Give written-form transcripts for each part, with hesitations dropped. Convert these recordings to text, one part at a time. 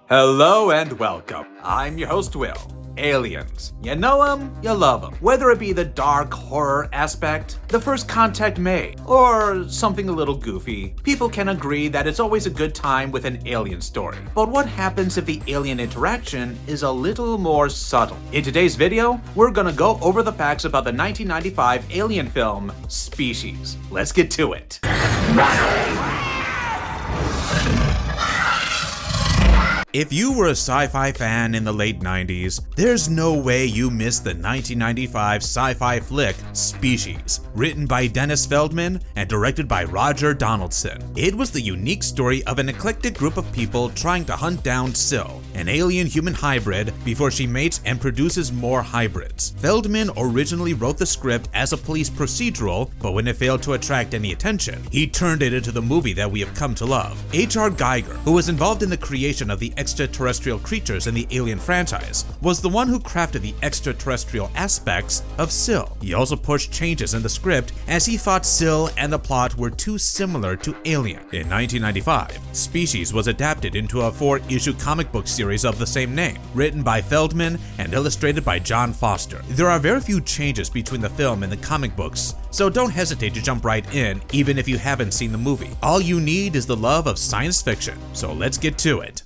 Hello and welcome. I'm your host, Will. Aliens. You know them, you love them. Whether it be the dark horror aspect, the first contact may, or something a little goofy, people can agree that it's always a good time with an alien story. But what happens if the alien interaction is a little more subtle? In today's video, we're gonna go over the facts about the 1995 alien film, Species. Let's get to it. If you were a sci-fi fan in the late 90s, there's no way you missed the 1995 sci-fi flick Species, written by Dennis Feldman and directed by Roger Donaldson. It was the unique story of an eclectic group of people trying to hunt down Syl, an alien-human hybrid, before she mates and produces more hybrids. Feldman originally wrote the script as a police procedural, but when it failed to attract any attention, he turned it into the movie that we have come to love. H.R. Geiger, who was involved in the creation of the extraterrestrial creatures in the Alien franchise, was the one who crafted the extraterrestrial aspects of Syl. He also pushed changes in the script as he thought Syl and the plot were too similar to Alien. In 1995, Species was adapted into a 4-issue comic book series of the same name, written by Feldman and illustrated by Jon Foster. There are very few changes between the film and the comic books, so don't hesitate to jump right in even if you haven't seen the movie. All you need is the love of science fiction, so let's get to it.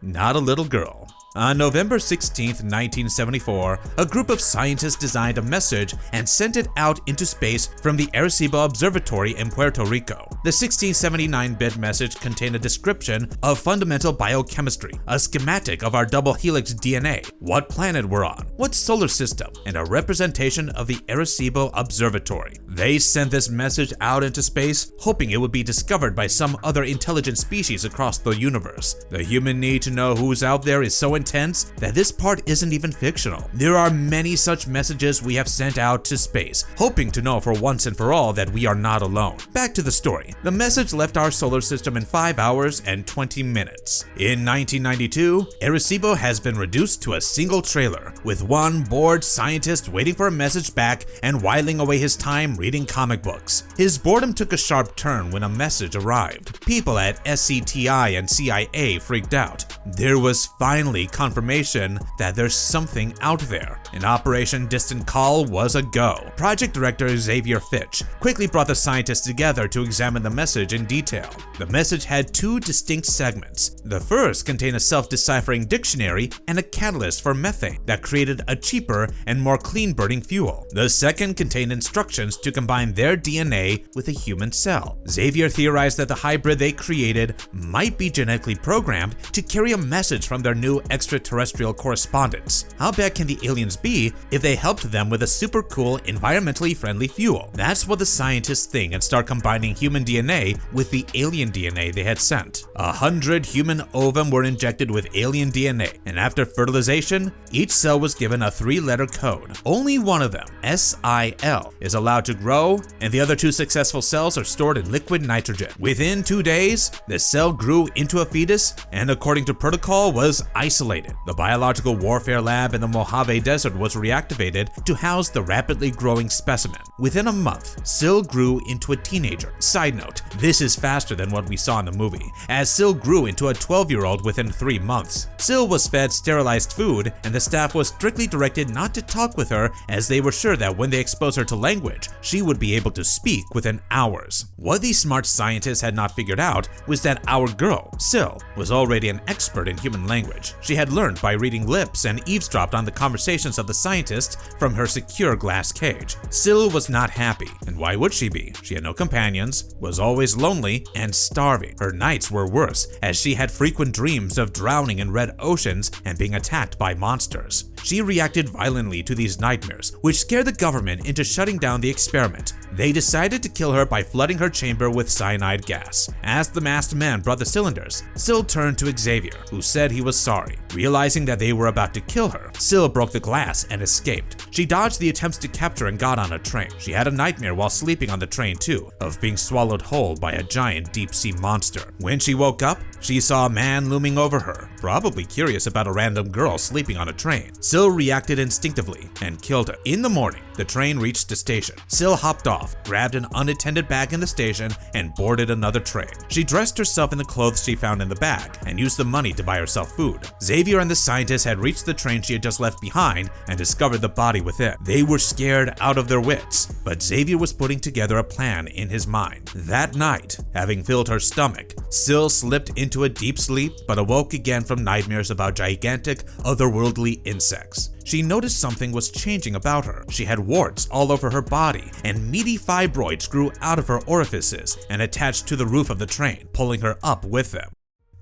Not a little girl. On November 16, 1974, a group of scientists designed a message and sent it out into space from the Arecibo Observatory in Puerto Rico. The 1679-bit message contained a description of fundamental biochemistry, a schematic of our double helix DNA, what planet we're on, what solar system, and a representation of the Arecibo Observatory. They sent this message out into space, hoping it would be discovered by some other intelligent species across the universe. The human need to know who's out there is so intense that this part isn't even fictional. There are many such messages we have sent out to space, hoping to know for once and for all that we are not alone. Back to the story. The message left our solar system in 5 hours and 20 minutes. In 1992, Arecibo has been reduced to a single trailer, with one bored scientist waiting for a message back and whiling away his time reading comic books. His boredom took a sharp turn when a message arrived. People at SCTI and CIA freaked out. There was finally confirmation that there's something out there. An Operation Distant Call was a go. Project Director Xavier Fitch quickly brought the scientists together to examine the message in detail. The message had two distinct segments. The first contained a self-deciphering dictionary and a catalyst for methane that created a cheaper and more clean-burning fuel. The second contained instructions to combine their DNA with a human cell. Xavier theorized that the hybrid they created might be genetically programmed to carry a message from their new extraterrestrial correspondents. How bad can the aliens be if they helped them with a super cool, environmentally friendly fuel? That's what the scientists think and start combining human DNA with the alien DNA they had sent. 100 human ovum were injected with alien DNA, and after fertilization, each cell was given a 3-letter code. Only one of them, SIL, is allowed to grow, and the other 2 successful cells are stored in liquid nitrogen. Within 2 days, the cell grew into a fetus and, according to protocol, was isolated. The biological warfare lab in the Mojave Desert was reactivated to house the rapidly growing specimen. Within a month, Syl grew into a teenager. Side note, this is faster than what we saw in the movie, as Syl grew into a 12-year-old within 3 months. Syl was fed sterilized food, and the staff was strictly directed not to talk with her, as they were sure that when they exposed her to language, she would be able to speak within hours. What these smart scientists had not figured out was that our girl, Syl, was already an expert in human language. She had learned by reading lips and eavesdropped on the conversations of the scientists from her secure glass cage. Syl was not happy, and why would she be? She had no companions, was always lonely, and starving. Her nights were worse, as she had frequent dreams of drowning in red oceans and being attacked by monsters. She reacted violently to these nightmares, which scared the government into shutting down the experiment. They decided to kill her by flooding her chamber with cyanide gas. As the masked man brought the cylinders, Syl turned to Xavier. who said he was sorry. Realizing that they were about to kill her, Sil broke the glass and escaped. She dodged the attempts to capture and got on a train. She had a nightmare while sleeping on the train too, of being swallowed whole by a giant deep-sea monster. When she woke up, she saw a man looming over her, probably curious about a random girl sleeping on a train. Sil reacted instinctively and killed her. In the morning, the train reached the station. Sil hopped off, grabbed an unattended bag in the station, and boarded another train. She dressed herself in the clothes she found in the bag and used the money to buy herself food. Xavier and the scientist had reached the train she had just left behind and discovered the body within. They were scared out of their wits, but Xavier was putting together a plan in his mind. That night, having filled her stomach, Sil slipped into a deep sleep but awoke again from nightmares about gigantic, otherworldly insects. She noticed something was changing about her. She had warts all over her body, and meaty fibroids grew out of her orifices and attached to the roof of the train, pulling her up with them.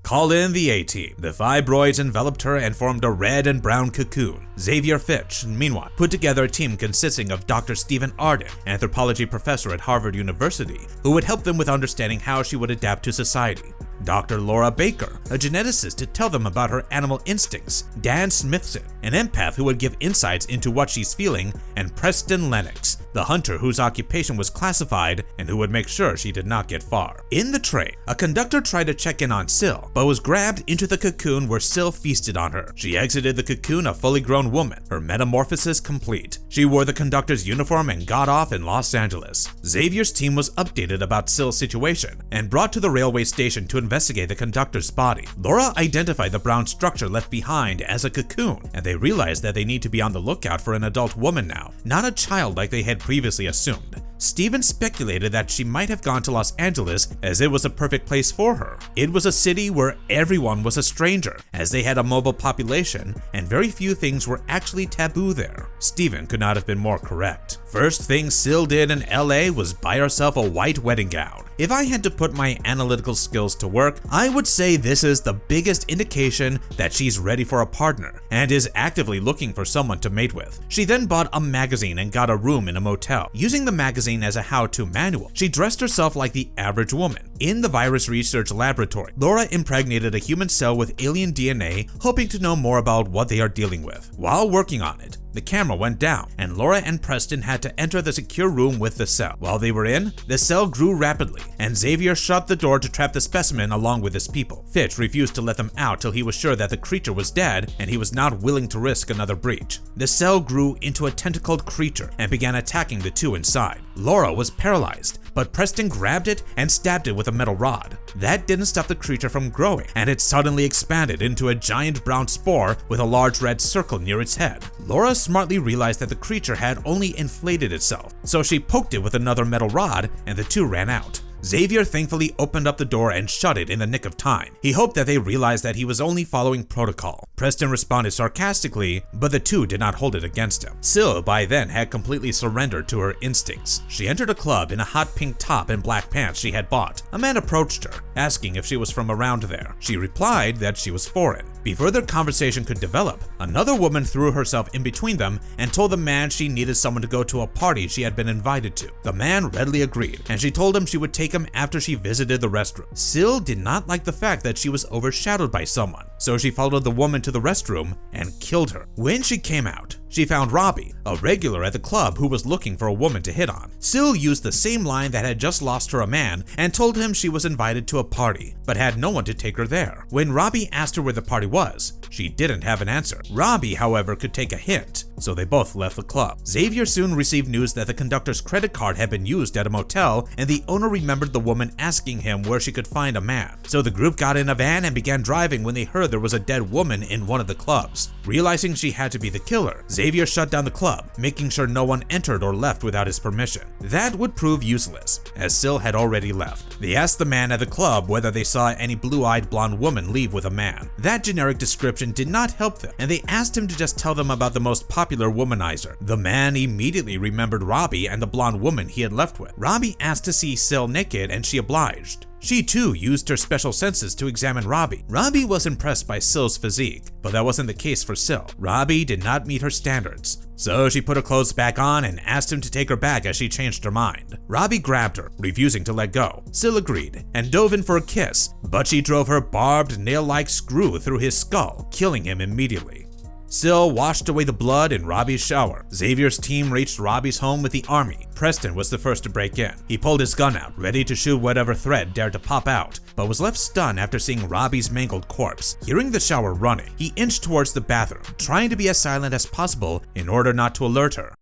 Call in the A-Team. The fibroids enveloped her and formed a red and brown cocoon. Xavier Fitch, meanwhile, put together a team consisting of Dr. Stephen Arden, anthropology professor at Harvard University, who would help them with understanding how she would adapt to society. Dr. Laura Baker, a geneticist to tell them about her animal instincts, Dan Smithson, an empath who would give insights into what she's feeling, and Preston Lennox, the hunter whose occupation was classified and who would make sure she did not get far. In the train, a conductor tried to check in on Sil, but was grabbed into the cocoon where Sil feasted on her. She exited the cocoon a fully grown woman, her metamorphosis complete. She wore the conductor's uniform and got off in Los Angeles. Xavier's team was updated about Sil's situation and brought to the railway station to investigate the conductor's body. Laura identified the brown structure left behind as a cocoon, and they realized that they need to be on the lookout for an adult woman now, not a child like they had previously assumed. Steven speculated that she might have gone to Los Angeles as it was a perfect place for her. It was a city where everyone was a stranger, as they had a mobile population and very few things were actually taboo there. Steven could not have been more correct. First thing Sil did in LA was buy herself a white wedding gown. If I had to put my analytical skills to work, I would say this is the biggest indication that she's ready for a partner and is actively looking for someone to mate with. She then bought a magazine and got a room in a motel. Using the magazine as a how-to manual, she dressed herself like the average woman. In the virus research laboratory, Laura impregnated a human cell with alien DNA, hoping to know more about what they are dealing with. While working on it, the camera went down, and Laura and Preston had to enter the secure room with the cell. While they were in, the cell grew rapidly, and Xavier shut the door to trap the specimen along with his people. Fitch refused to let them out till he was sure that the creature was dead, and he was not willing to risk another breach. The cell grew into a tentacled creature and began attacking the two inside. Laura was paralyzed, but Preston grabbed it and stabbed it with a metal rod. That didn't stop the creature from growing, and it suddenly expanded into a giant brown spore with a large red circle near its head. Laura smartly realized that the creature had only inflated itself, so she poked it with another metal rod and the two ran out. Xavier thankfully opened up the door and shut it in the nick of time. He hoped that they realized that he was only following protocol. Preston responded sarcastically, but the two did not hold it against him. Sil by then had completely surrendered to her instincts. She entered a club in a hot pink top and black pants she had bought. A man approached her, asking if she was from around there. She replied that she was foreign. Before their conversation could develop, another woman threw herself in between them and told the man she needed someone to go to a party she had been invited to. The man readily agreed, and she told him she would take him after she visited the restroom. Sil did not like the fact that she was overshadowed by someone, so she followed the woman to the restroom and killed her. When she came out, she found Robbie, a regular at the club who was looking for a woman to hit on. Sil used the same line that had just lost her a man and told him she was invited to a party, but had no one to take her there. When Robbie asked her where the party was, she didn't have an answer. Robbie, however, could take a hint, so they both left the club. Xavier soon received news that the conductor's credit card had been used at a motel, and the owner remembered the woman asking him where she could find a man. So the group got in a van and began driving when they heard there was a dead woman in one of the clubs. Realizing she had to be the killer, Xavier shut down the club, making sure no one entered or left without his permission. That would prove useless, as Sil had already left. They asked the man at the club whether they saw any blue-eyed blonde woman leave with a man. That generic description did not help them, and they asked him to just tell them about the most popular womanizer. The man immediately remembered Robbie and the blonde woman he had left with. Robbie asked to see Sil naked, and she obliged. She too used her special senses to examine Robbie. Robbie was impressed by Sill's physique, but that wasn't the case for Sill. Robbie did not meet her standards. So she put her clothes back on and asked him to take her back as she changed her mind. Robbie grabbed her, refusing to let go. Sill agreed and dove in for a kiss, but she drove her barbed nail-like screw through his skull, killing him immediately. Sill washed away the blood in Robbie's shower. Xavier's team reached Robbie's home with the army. Preston was the first to break in. He pulled his gun out, ready to shoot whatever threat dared to pop out, but was left stunned after seeing Robbie's mangled corpse. Hearing the shower running, he inched towards the bathroom, trying to be as silent as possible in order not to alert her.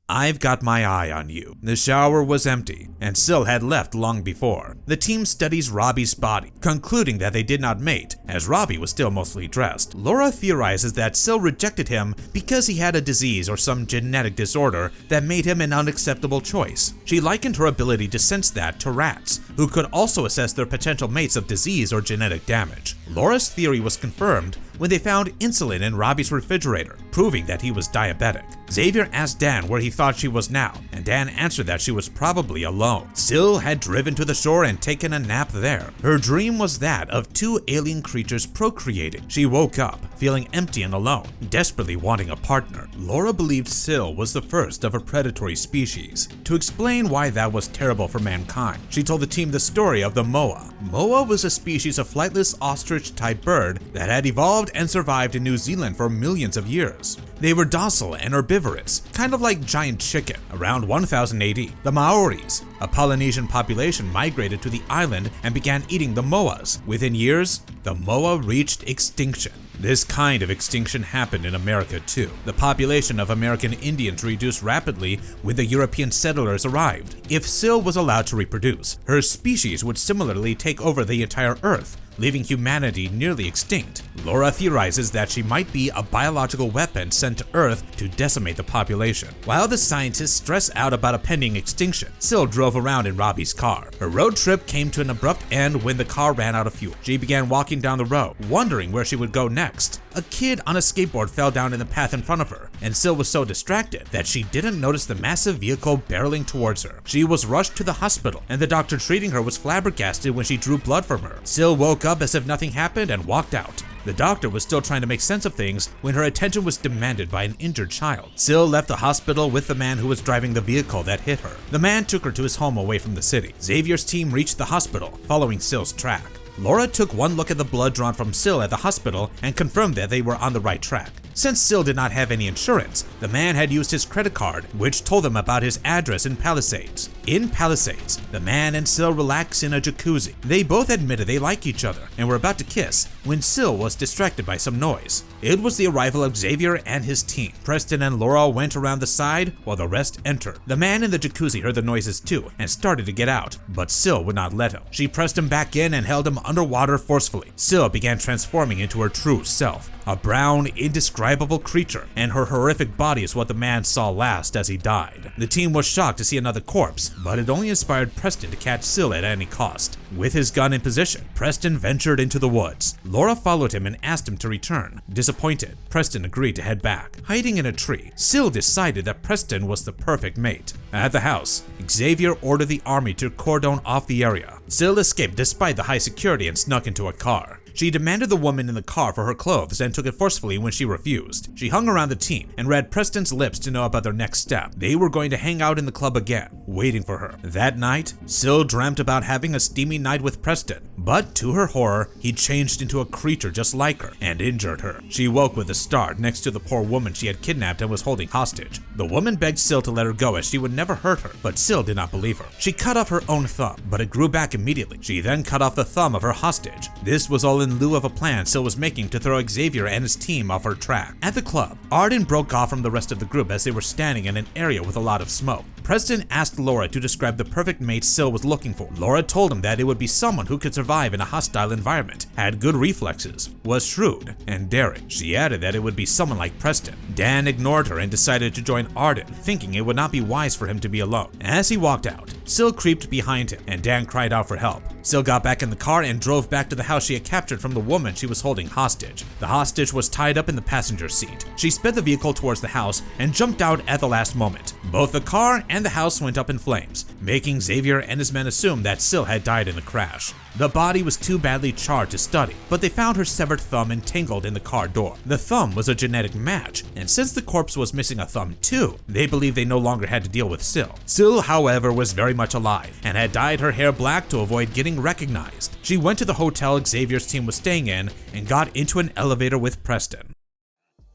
"I've got my eye on you." The shower was empty, and Sill had left long before. The team studies Robbie's body, concluding that they did not mate, as Robbie was still mostly dressed. Laura theorizes that Sill rejected him because he had a disease or some genetic disorder that made him an unacceptable choice. She likened her ability to sense that to rats, who could also assess their potential mates of disease or genetic damage. Laura's theory was confirmed when they found insulin in Robbie's refrigerator, proving that he was diabetic. Xavier asked Dan where he thought she was now, and Dan answered that she was probably alone. Sill had driven to the shore and taken a nap there. Her dream was that of two alien creatures procreating. She woke up, feeling empty and alone, desperately wanting a partner. Laura believed Sill was the first of a predatory species. To explain why that was terrible for mankind, she told the team the story of the moa. Moa was a species of flightless ostrich-type bird that had evolved and survived in New Zealand for millions of years. They were docile and herbivorous, kind of like giant chicken. Around 1000 AD, the Maoris, a Polynesian population, migrated to the island and began eating the moas. Within years, the moa reached extinction. This kind of extinction happened in America too. The population of American Indians reduced rapidly when the European settlers arrived. If Sill was allowed to reproduce, her species would similarly take over the entire Earth, leaving humanity nearly extinct. Laura theorizes that she might be a biological weapon sent to Earth to decimate the population. While the scientists stress out about a pending extinction, Sill drove around in Robbie's car. Her road trip came to an abrupt end when the car ran out of fuel. She began walking down the road, wondering where she would go next. A kid on a skateboard fell down in the path in front of her, and Sill was so distracted that she didn't notice the massive vehicle barreling towards her. She was rushed to the hospital, and the doctor treating her was flabbergasted when she drew blood from her. Sill woke up as if nothing happened and walked out. The doctor was still trying to make sense of things when her attention was demanded by an injured child. Sill left the hospital with the man who was driving the vehicle that hit her. The man took her to his home away from the city. Xavier's team reached the hospital, following Sill's track. Laura took one look at the blood drawn from Sill at the hospital and confirmed that they were on the right track. Since Sill did not have any insurance, the man had used his credit card, which told them about his address in Palisades. In Palisades, the man and Sill relaxed in a jacuzzi. They both admitted they like each other and were about to kiss when Sill was distracted by some noise. It was the arrival of Xavier and his team. Preston and Laura went around the side while the rest entered. The man in the jacuzzi heard the noises too and started to get out, but Sill would not let him. She pressed him back in and held him underwater forcefully. Sill began transforming into her true self, a brown, indescribable creature, and her horrific body is what the man saw last as he died. The team was shocked to see another corpse, but it only inspired Preston to catch Sill at any cost. With his gun in position, Preston ventured into the woods. Laura followed him and asked him to return. Disappointed, Preston agreed to head back. Hiding in a tree, Sill decided that Preston was the perfect mate. At the house, Xavier ordered the army to cordon off the area. Sill escaped despite the high security and snuck into a car. She demanded the woman in the car for her clothes and took it forcefully when she refused. She hung around the team and read Preston's lips to know about their next step. They were going to hang out in the club again, waiting for her. That night, Sill dreamt about having a steamy night with Preston, but to her horror, he changed into a creature just like her and injured her. She woke with a start next to the poor woman she had kidnapped and was holding hostage. The woman begged Sill to let her go as she would never hurt her, but Sill did not believe her. She cut off her own thumb, but it grew back immediately. She then cut off the thumb of her hostage. This was all in lieu of a plan Sill was making to throw Xavier and his team off her track. At the club, Arden broke off from the rest of the group as they were standing in an area with a lot of smoke. Preston asked Laura to describe the perfect mate Sill was looking for. Laura told him that it would be someone who could survive in a hostile environment, had good reflexes, was shrewd, and daring. She added that it would be someone like Preston. Dan ignored her and decided to join Arden, thinking it would not be wise for him to be alone. As he walked out, Sill creeped behind him, and Dan cried out for help. Sill got back in the car and drove back to the house she had captured from the woman she was holding hostage. The hostage was tied up in the passenger seat. She sped the vehicle towards the house and jumped out at the last moment. Both the car and the house went up in flames, making Xavier and his men assume that Sil had died in the crash. The body was too badly charred to study, but they found her severed thumb entangled in the car door. The thumb was a genetic match, and since the corpse was missing a thumb too, they believed they no longer had to deal with Sil. Sil, however, was very much alive and had dyed her hair black to avoid getting recognized. She went to the hotel Xavier's team was staying in and got into an elevator with Preston.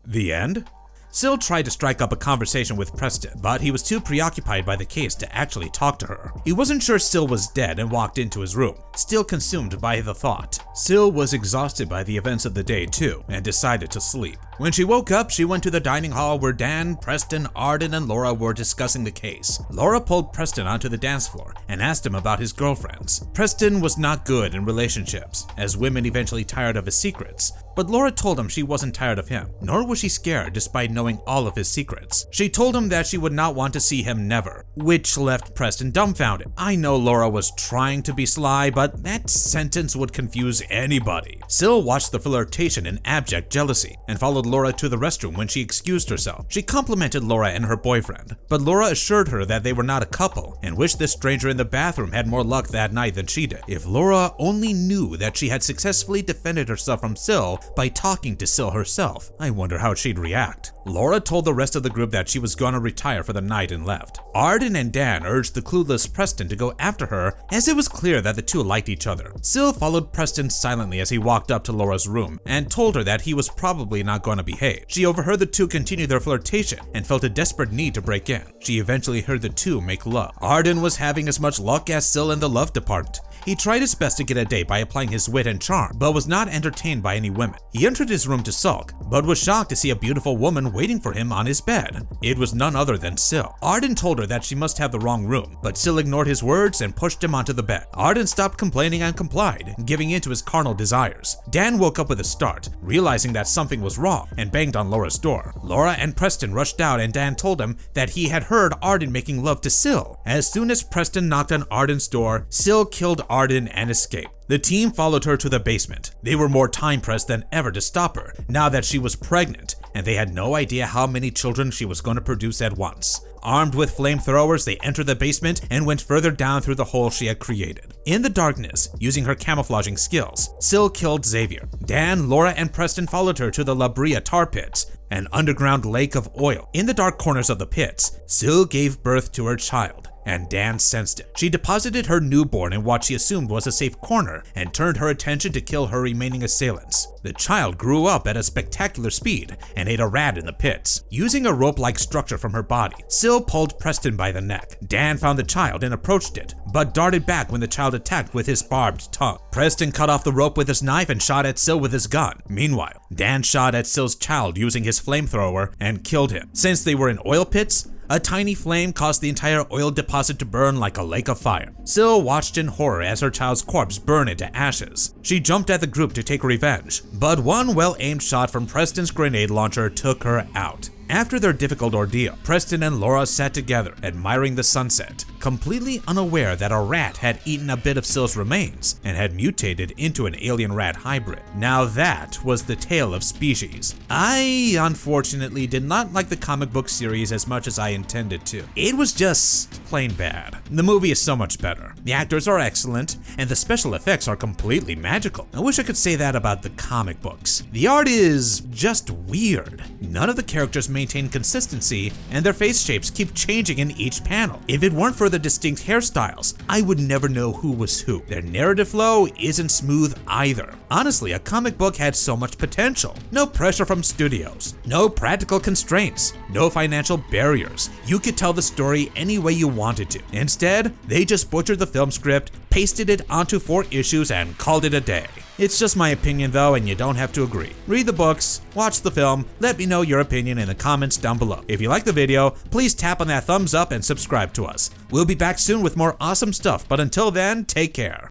The end? Sil tried to strike up a conversation with Preston, but he was too preoccupied by the case to actually talk to her. He wasn't sure Sil was dead and walked into his room, still consumed by the thought. Sil was exhausted by the events of the day too, and decided to sleep. When she woke up, she went to the dining hall where Dan, Preston, Arden, and Laura were discussing the case. Laura pulled Preston onto the dance floor and asked him about his girlfriends. Preston was not good in relationships, as women eventually tired of his secrets, but Laura told him she wasn't tired of him, nor was she scared despite knowing all of his secrets. She told him that she would not want to see him never, which left Preston dumbfounded. I know Laura was trying to be sly, but that sentence would confuse anybody. Sil watched the flirtation in abject jealousy and followed Laura to the restroom when she excused herself. She complimented Laura and her boyfriend, but Laura assured her that they were not a couple and wished this stranger in the bathroom had more luck that night than she did. If Laura only knew that she had successfully defended herself from Sil by talking to Sil herself, I wonder how she'd react. Laura told the rest of the group that she was gonna retire for the night and left. Arden and Dan urged the clueless Preston to go after her as it was clear that the two liked each other. Sil followed Preston silently as he walked up to Laura's room and told her that he was probably not going to behave. She overheard the two continue their flirtation and felt a desperate need to break in. She eventually heard the two make love. Arden was having as much luck as Sil in the love department. He tried his best to get a date by applying his wit and charm, but was not entertained by any women. He entered his room to sulk, but was shocked to see a beautiful woman waiting for him on his bed. It was none other than Sil. Arden told her that she must have the wrong room, but Sil ignored his words and pushed him onto the bed. Arden stopped complaining and complied, giving in to his carnal desires. Dan woke up with a start, realizing that something was wrong, and banged on Laura's door. Laura and Preston rushed out and Dan told him that he had heard Arden making love to Sil. As soon as Preston knocked on Arden's door, Sil killed Arden and escaped. The team followed her to the basement. They were more time-pressed than ever to stop her, now that she was pregnant, and they had no idea how many children she was going to produce at once. Armed with flamethrowers, they entered the basement and went further down through the hole she had created. In the darkness, using her camouflaging skills, Sil killed Xavier. Dan, Laura, and Preston followed her to the La Brea tar pits, an underground lake of oil. In the dark corners of the pits, Sil gave birth to her child, and Dan sensed it. She deposited her newborn in what she assumed was a safe corner and turned her attention to kill her remaining assailants. The child grew up at a spectacular speed and ate a rat in the pits. Using a rope-like structure from her body, Sil pulled Preston by the neck. Dan found the child and approached it, but darted back when the child attacked with his barbed tongue. Preston cut off the rope with his knife and shot at Sil with his gun. Meanwhile, Dan shot at Sil's child using his flamethrower and killed him. Since they were in oil pits, a tiny flame caused the entire oil deposit to burn like a lake of fire. Sil watched in horror as her child's corpse burned into ashes. She jumped at the group to take revenge, but one well-aimed shot from Preston's grenade launcher took her out. After their difficult ordeal, Preston and Laura sat together, admiring the sunset, completely unaware that a rat had eaten a bit of Sil's remains and had mutated into an alien-rat hybrid. Now that was the tale of species. I, unfortunately, did not like the comic book series as much as I intended to. It was just plain bad. The movie is so much better. The actors are excellent, and the special effects are completely magical. I wish I could say that about the comic books. The art is just weird. None of the characters maintain consistency, and their face shapes keep changing in each panel. If it weren't for the distinct hairstyles, I would never know who was who. Their narrative flow isn't smooth either. Honestly, a comic book had so much potential. No pressure from studios, no practical constraints, no financial barriers. You could tell the story any way you wanted to. Instead, they just butchered the film script, pasted it onto 4 issues, and called it a day. It's just my opinion though, and you don't have to agree. Read the books, watch the film, let me know your opinion in the comments down below. If you like the video, please tap on that thumbs up and subscribe to us. We'll be back soon with more awesome stuff, but until then, take care.